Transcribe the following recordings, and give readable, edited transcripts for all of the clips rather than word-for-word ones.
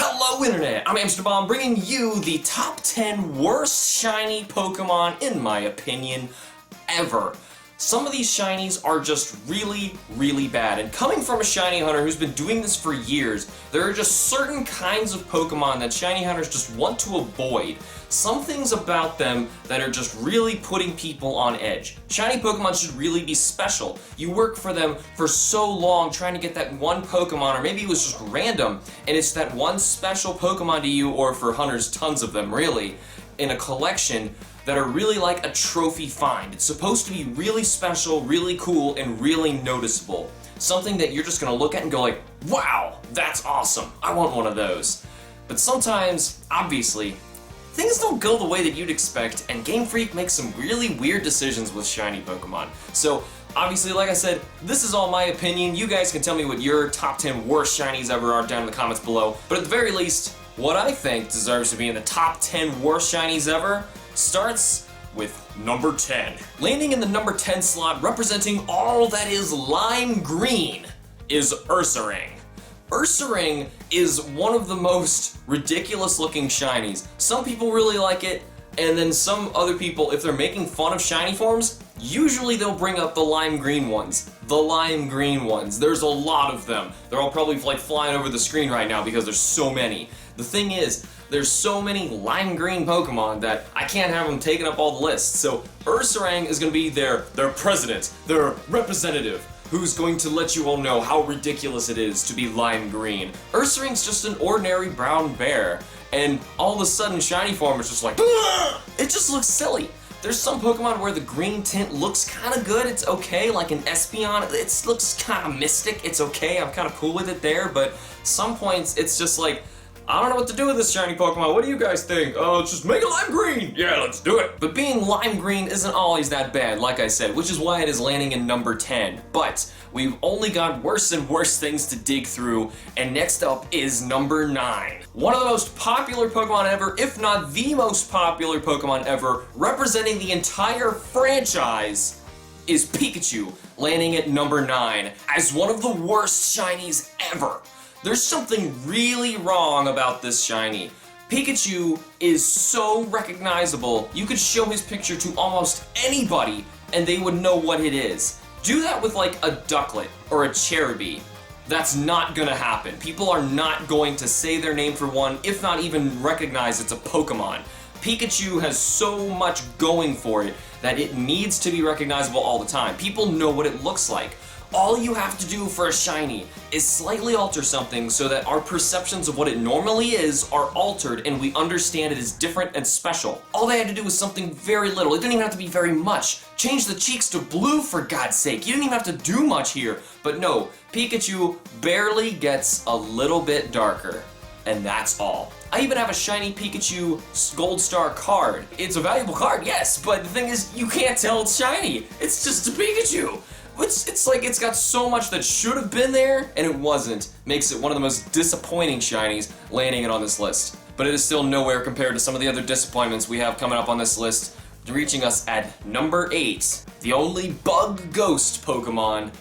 Hello Internet, I'm HamsterBomb bringing you the top 10 worst shiny Pokemon, in my opinion, ever. Some of these shinies are just really bad, and coming from a shiny hunter who's been doing this for years, there are just certain kinds of Pokemon that shiny hunters just want to avoid. Some things about them that are just really putting people on edge. Shiny Pokemon should really be special. You work for them for so long trying to get that one Pokemon, or maybe it was just random, and it's that one special Pokemon to you, or for hunters, tons of them really, in a collection that are really like a trophy find. It's supposed to be really special, really cool, and really noticeable. Something that you're just gonna look at and go like, wow, that's awesome, I want one of those. But sometimes, obviously, things don't go the way that you'd expect, and Game Freak makes some really weird decisions with shiny Pokemon. So, obviously, like I said, this is all my opinion. You guys can tell me what your top 10 worst shinies ever are down in the comments below. But at the very least, what I think deserves to be in the top 10 worst shinies ever starts with number 10. Landing in the number 10 slot, representing all that is lime green, is Ursaring. Ursaring is one of the most ridiculous looking shinies. Some people really like it, and then some other people, if they're making fun of shiny forms, usually they'll bring up the lime green ones. The lime green ones. There's a lot of them. They're all probably like flying over the screen right now because there's so many. The thing is, there's so many lime green Pokemon that I can't have them taking up all the lists. So Ursaring is going to be their president, their representative, who's going to let you all know how ridiculous it is to be lime green. Ursaring's just an ordinary brown bear, and all of a sudden shiny form is just like, "Ugh!" It just looks silly. There's some Pokemon where the green tint looks kind of good, it's okay, like an Espeon, it looks kind of mystic, it's okay, I'm kind of cool with it there, but some points it's just like, I don't know what to do with this shiny Pokemon. What do you guys think? Oh, let's just make it lime green. Yeah, let's do it. But being lime green isn't always that bad, like I said, which is why it is landing in number 10. But we've only got worse and worse things to dig through, and next up is number 9. One of the most popular Pokemon ever, if not the most popular Pokemon ever, representing the entire franchise, is Pikachu, landing at number 9 as one of the worst shinies ever. There's something really wrong about this shiny. Pikachu is so recognizable, you could show his picture to almost anybody and they would know what it is. Do that with like a Ducklet or a Cherubi. That's not gonna happen. People are not going to say their name for one, if not even recognize it's a Pokemon. Pikachu has so much going for it that it needs to be recognizable all the time. People know what it looks like. All you have to do for a shiny is slightly alter something so that our perceptions of what it normally is are altered and we understand it is different and special. All they had to do was something very little. It didn't even have to be very much. Change the cheeks to blue, for God's sake. You didn't even have to do much here. But no, Pikachu barely gets a little bit darker. And that's all. I even have a shiny Pikachu Gold Star card. It's a valuable card, yes, but the thing is, you can't tell it's shiny. It's just a Pikachu. It's like it's got so much that should have been there, and it wasn't. Makes it one of the most disappointing shinies landing it on this list. But it is still nowhere compared to some of the other disappointments we have coming up on this list, reaching us at number 8. The only bug ghost Pokemon,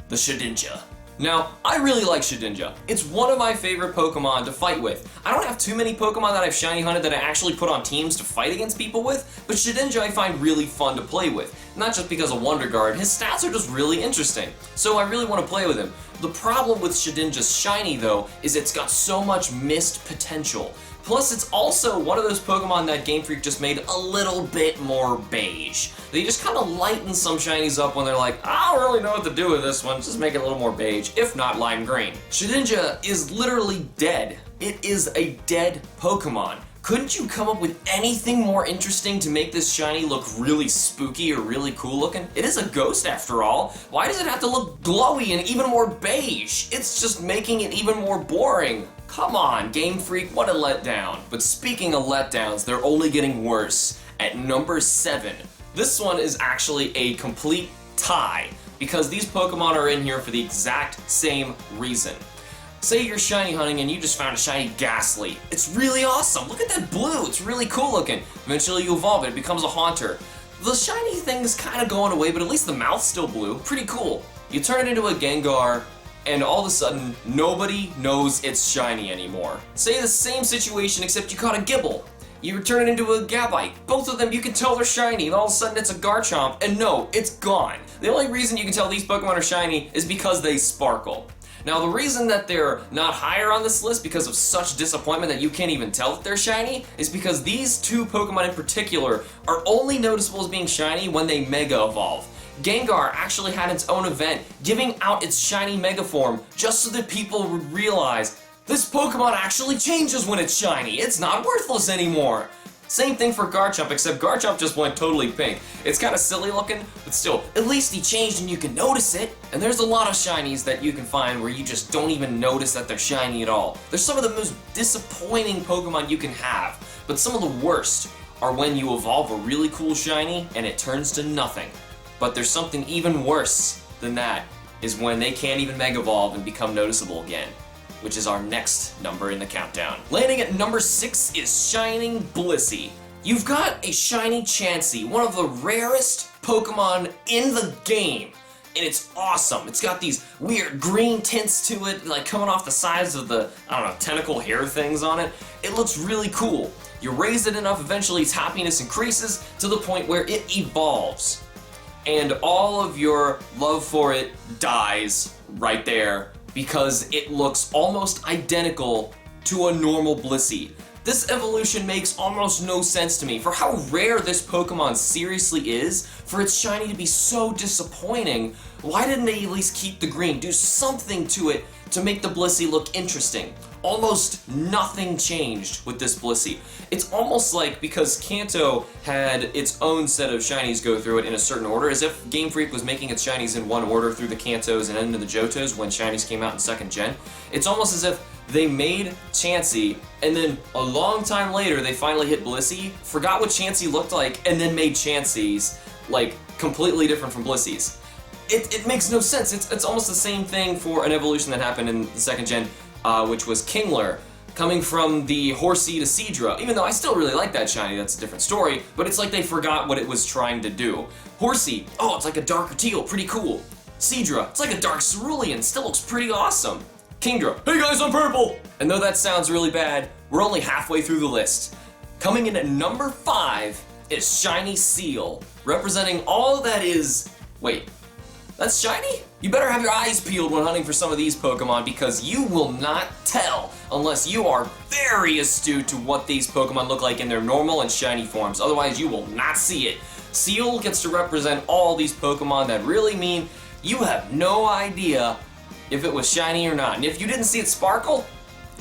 the Shedinja. Now, I really like Shedinja. It's one of my favorite Pokemon to fight with. I don't have too many Pokemon that I've shiny hunted that I actually put on teams to fight against people with, but Shedinja I find really fun to play with. Not just because of Wonder Guard, his stats are just really interesting, so I really want to play with him. The problem with Shedinja's shiny, though, is it's got so much missed potential. Plus, it's also one of those Pokemon that Game Freak just made a little bit more beige. They just kind of lighten some shinies up when they're like, I don't really know what to do with this one, just make it a little more beige, if not lime green. Shedinja is literally dead. It is a dead Pokemon. Couldn't you come up with anything more interesting to make this shiny look really spooky or really cool looking? It is a ghost after all. Why does it have to look glowy and even more beige? It's just making it even more boring. Come on, Game Freak, what a letdown. But speaking of letdowns, they're only getting worse. At number 7, this one is actually a complete tie, because these Pokemon are in here for the exact same reason. Say you're shiny hunting and you just found a shiny Ghastly. It's really awesome. Look at that blue. It's really cool looking. Eventually you evolve it. It becomes a Haunter. The shiny thing's kind of going away, but at least the mouth's still blue. Pretty cool. You turn it into a Gengar, and all of a sudden, nobody knows it's shiny anymore. Say the same situation except you caught a Gibble. You turn it into a Gabite. Both of them, you can tell they're shiny, and all of a sudden it's a Garchomp, and no, it's gone. The only reason you can tell these Pokemon are shiny is because they sparkle. Now, the reason that they're not higher on this list because of such disappointment that you can't even tell that they're shiny is because these two Pokemon in particular are only noticeable as being shiny when they Mega Evolve. Gengar actually had its own event giving out its shiny Mega form just so that people would realize this Pokemon actually changes when it's shiny. It's not worthless anymore. Same thing for Garchomp, except Garchomp just went totally pink. It's kind of silly looking, but still, at least he changed and you can notice it. And there's a lot of shinies that you can find where you just don't even notice that they're shiny at all. They're some of the most disappointing Pokemon you can have, but some of the worst are when you evolve a really cool shiny and it turns to nothing. But there's something even worse than that, is when they can't even Mega Evolve and become noticeable again, which is our next number in the countdown. Landing at number 6 is Shining Blizzy. You've got a shiny Chansey, one of the rarest Pokemon in the game, and it's awesome. It's got these weird green tints to it, like coming off the sides of the, I don't know, tentacle hair things on it. It looks really cool. You raise it enough, eventually its happiness increases to the point where it evolves. And all of your love for it dies right there, because it looks almost identical to a normal Blissey. This evolution makes almost no sense to me. For how rare this Pokemon seriously is, for its shiny to be so disappointing, why didn't they at least keep the green? Do something to it to make the Blissey look interesting. Almost nothing changed with this Blissey. It's almost like because Kanto had its own set of shinies go through it in a certain order, as if Game Freak was making its shinies in one order through the Kantos and into the Johtos when shinies came out in 2nd gen. It's almost as if they made Chansey, and then a long time later they finally hit Blissey, forgot what Chansey looked like, and then made Chanseys like completely different from Blisseys. It makes no sense. It's almost the same thing for an evolution that happened in the 2nd gen, which was Kingler, coming from the Horsey to Seadra. Even though I still really like that shiny, that's a different story, but it's like they forgot what it was trying to do. Horsey, oh, it's like a darker teal, pretty cool. Seadra, it's like a dark cerulean, still looks pretty awesome. Kingdra, hey guys, I'm purple! And though that sounds really bad, we're only halfway through the list. Coming in at number 5 is Shiny Seal, representing all that is... Wait, that's shiny? You better have your eyes peeled when hunting for some of these Pokemon, because you will not tell unless you are very astute to what these Pokemon look like in their normal and shiny forms. Otherwise, you will not see it. Seal gets to represent all these Pokemon that really mean you have no idea if it was shiny or not. And if you didn't see it sparkle,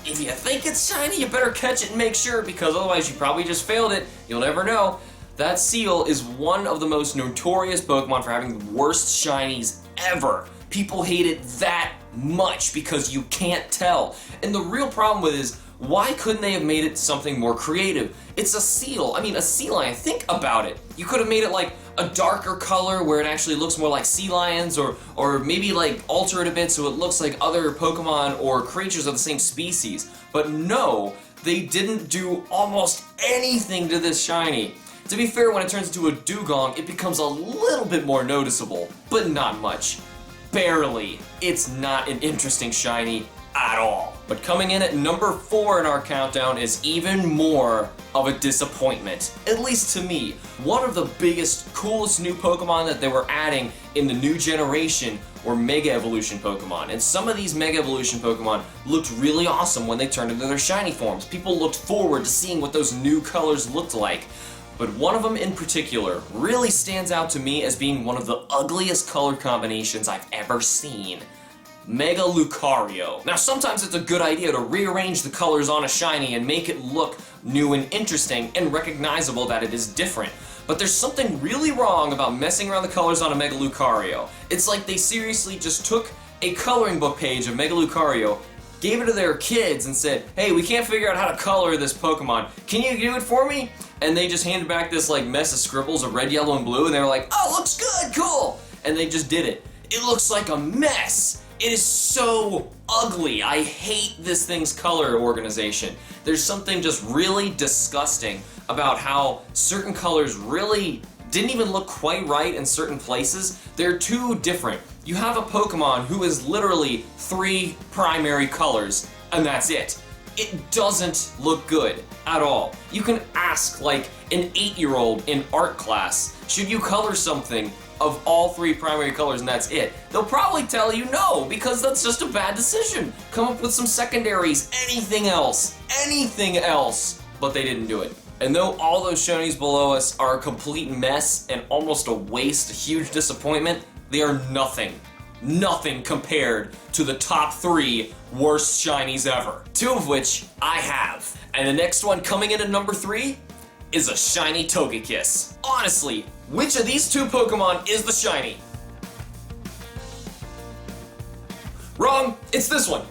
if you think it's shiny, you better catch it and make sure, because otherwise you probably just failed it. You'll never know. That Seal is one of the most notorious Pokemon for having the worst shinies ever. People hate it that much because you can't tell. And the real problem with it is, why couldn't they have made it something more creative? It's a seal. I mean, a sea lion. Think about it. You could have made it like a darker color where it actually looks more like sea lions, or maybe like alter it a bit so it looks like other Pokemon or creatures of the same species. But no, they didn't do almost anything to this shiny. To be fair, when it turns into a Dugong, it becomes a little bit more noticeable, but not much. Barely. It's not an interesting shiny at all. But coming in at number 4 in our countdown is even more of a disappointment, at least to me. One of the biggest, coolest new Pokemon that they were adding in the new generation were Mega Evolution Pokemon. And some of these Mega Evolution Pokemon looked really awesome when they turned into their shiny forms. People looked forward to seeing what those new colors looked like. But one of them in particular really stands out to me as being one of the ugliest color combinations I've ever seen. Mega Lucario. Now, sometimes it's a good idea to rearrange the colors on a shiny and make it look new and interesting and recognizable that it is different. But there's something really wrong about messing around the colors on a Mega Lucario. It's like they seriously just took a coloring book page of Mega Lucario, gave it to their kids and said, hey, we can't figure out how to color this Pokemon. Can you do it for me? And they just handed back this like mess of scribbles of red, yellow, and blue, and they were like, oh, looks good, cool! And they just did it. It looks like a mess. It is so ugly. I hate this thing's color organization. There's something just really disgusting about how certain colors really didn't even look quite right in certain places. They're too different. you have a Pokemon who is literally 3 primary colors, and that's it. It doesn't look good at all. You can ask, like, an 8-year-old in art class, should you color something of all 3 primary colors and that's it? They'll probably tell you no, because that's just a bad decision. Come up with some secondaries, anything else, but they didn't do it. And though all those shinies below us are a complete mess and almost a waste, a huge disappointment, they are nothing compared to the top 3 worst shinies ever. 2 of which I have. And the next one coming in at number 3 is a shiny Togekiss. Honestly, which of these 2 Pokemon is the shiny? Wrong, it's this one.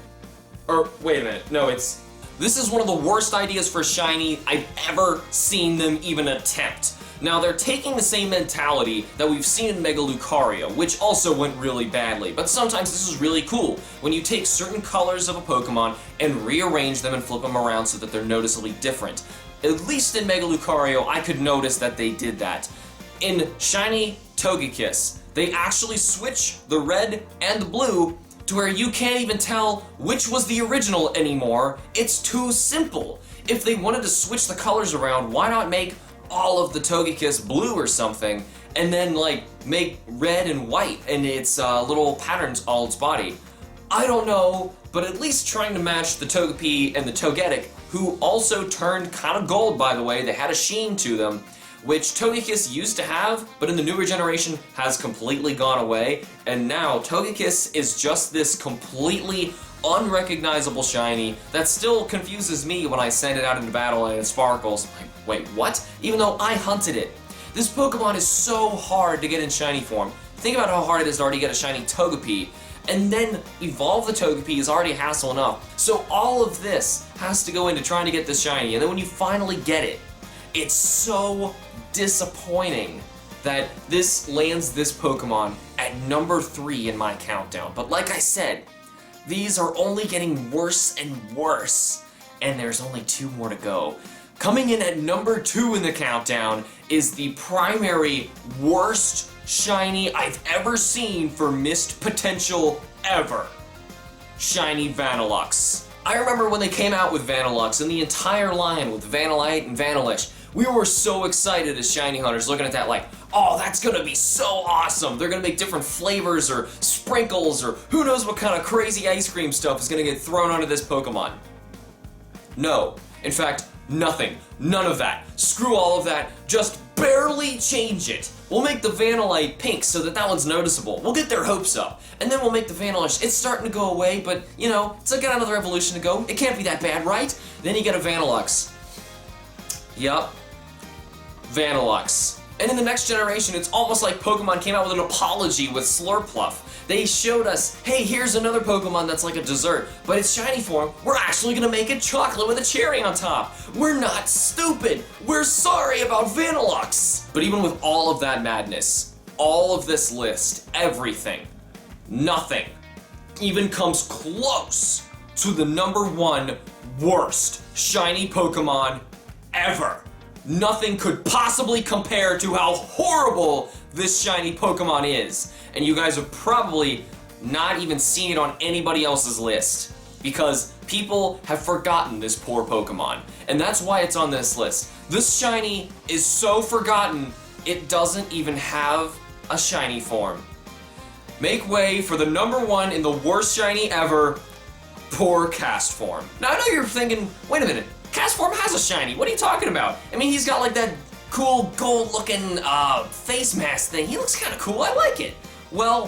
Or, wait a minute, no, this is one of the worst ideas for shiny I've ever seen them even attempt. Now, they're taking the same mentality that we've seen in Mega Lucario, which also went really badly, but sometimes this is really cool, when you take certain colors of a Pokemon and rearrange them and flip them around so that they're noticeably different. At least in Mega Lucario, I could notice that they did that. In shiny Togekiss, they actually switch the red and the blue to where you can't even tell which was the original anymore. It's too simple. If they wanted to switch the colors around, why not make all of the Togekiss blue or something, and then like make red and white and its little patterns all its body? I don't know, but at least trying to match the Togepi and the Togetic, who also turned kind of gold, by the way. They had a sheen to them, which Togekiss used to have, but in the newer generation has completely gone away, and now Togekiss is just this completely unrecognizable shiny that still confuses me when I send it out into battle and it sparkles. Like, wait, what? Even though I hunted it. This Pokemon is so hard to get in shiny form. Think about how hard it is to already get a shiny Togepi, and then evolve the Togepi is already hassle enough. So all of this has to go into trying to get this shiny, and then when you finally get it, it's so disappointing that this lands this Pokemon at number 3 in my countdown. But like I said, these are only getting worse and worse, and there's only 2 more to go. Coming in at number 2 in the countdown is the primary worst shiny I've ever seen for missed potential ever. Shiny Vanillux. I remember when they came out with Vanillux and the entire line with Vanillite and Vanillish, we were so excited as shiny hunters looking at that like, oh, that's gonna be so awesome. They're gonna make different flavors or sprinkles or who knows what kind of crazy ice cream stuff is gonna get thrown onto this Pokemon. No. In fact, nothing. None of that. Screw all of that. Just barely change it. We'll make the Vanillite pink so that one's noticeable. We'll get their hopes up. And then we'll make the Vanillish. It's starting to go away, but, you know, it's got another evolution to go. It can't be that bad, right? Then you get a Vanillux. Yup. Vanillux. And in the next generation, it's almost like Pokemon came out with an apology with Slurpluff. They showed us, hey, here's another Pokemon that's like a dessert, but its shiny form, we're actually gonna make it chocolate with a cherry on top. We're not stupid. We're sorry about Vanillux. But even with all of that madness, all of this list, everything, nothing even comes close to the number 1 worst shiny Pokemon ever. Nothing could possibly compare to how horrible this shiny Pokemon is. And you guys have probably not even seen it on anybody else's list, because people have forgotten this poor Pokemon. And that's why it's on this list. This shiny is so forgotten, it doesn't even have a shiny form. Make way for the number 1 in the worst shiny ever, poor cast form. Now I know you're thinking, wait a minute, Castform has a shiny. What are you talking about? I mean, he's got like that cool gold-looking face mask thing. He looks kind of cool. I like it. Well,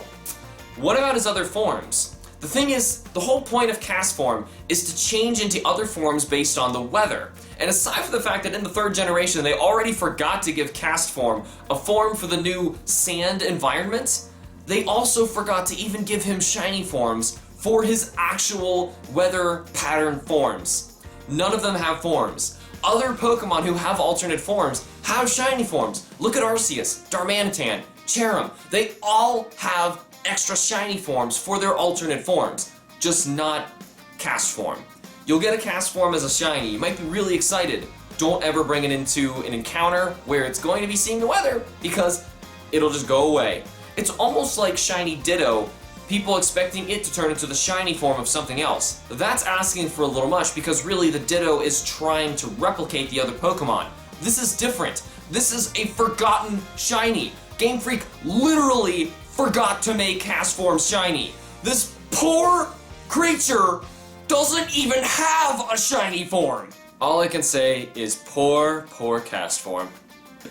what about his other forms? The thing is, the whole point of Castform is to change into other forms based on the weather. And aside from the fact that in the 3rd generation they already forgot to give Castform a form for the new sand environment, they also forgot to even give him shiny forms for his actual weather pattern forms. None of them have forms. Other Pokemon who have alternate forms have shiny forms. Look at Arceus, Darmanitan, Cherim. They all have extra shiny forms for their alternate forms, just not cast form. You'll get a cast form as a shiny. You might be really excited. Don't ever bring it into an encounter where it's going to be seeing the weather, because it'll just go away. It's almost like shiny Ditto people expecting it to turn into the shiny form of something else. That's asking for a little much because really the Ditto is trying to replicate the other Pokemon. This is different. This is a forgotten shiny. Game Freak literally forgot to make Castform shiny. This poor creature doesn't even have a shiny form. All I can say is poor Castform.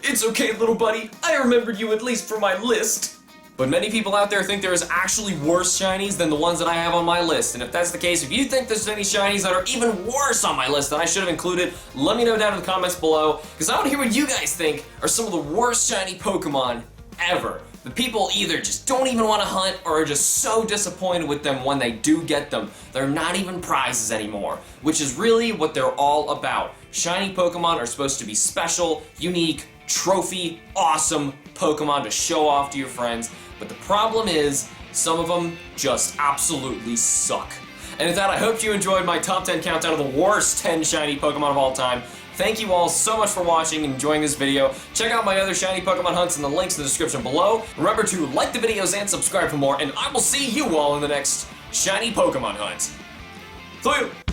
It's okay, little buddy. I remembered you at least from my list. But many people out there think there is actually worse shinies than the ones that I have on my list. And if that's the case, if you think there's any shinies that are even worse on my list that I should have included, let me know down in the comments below, because I want to hear what you guys think are some of the worst shiny Pokemon ever. The people either just don't even want to hunt or are just so disappointed with them when they do get them. They're not even prizes anymore, which is really what they're all about. Shiny Pokemon are supposed to be special, unique, trophy, awesome Pokemon to show off to your friends. But the problem is, some of them just absolutely suck. And with that, I hope you enjoyed my top 10 countdown of the worst 10 shiny Pokemon of all time. Thank you all so much for watching and enjoying this video. Check out my other shiny Pokemon hunts in the links in the description below. Remember to like the videos and subscribe for more, and I will see you all in the next shiny Pokemon hunt. See you!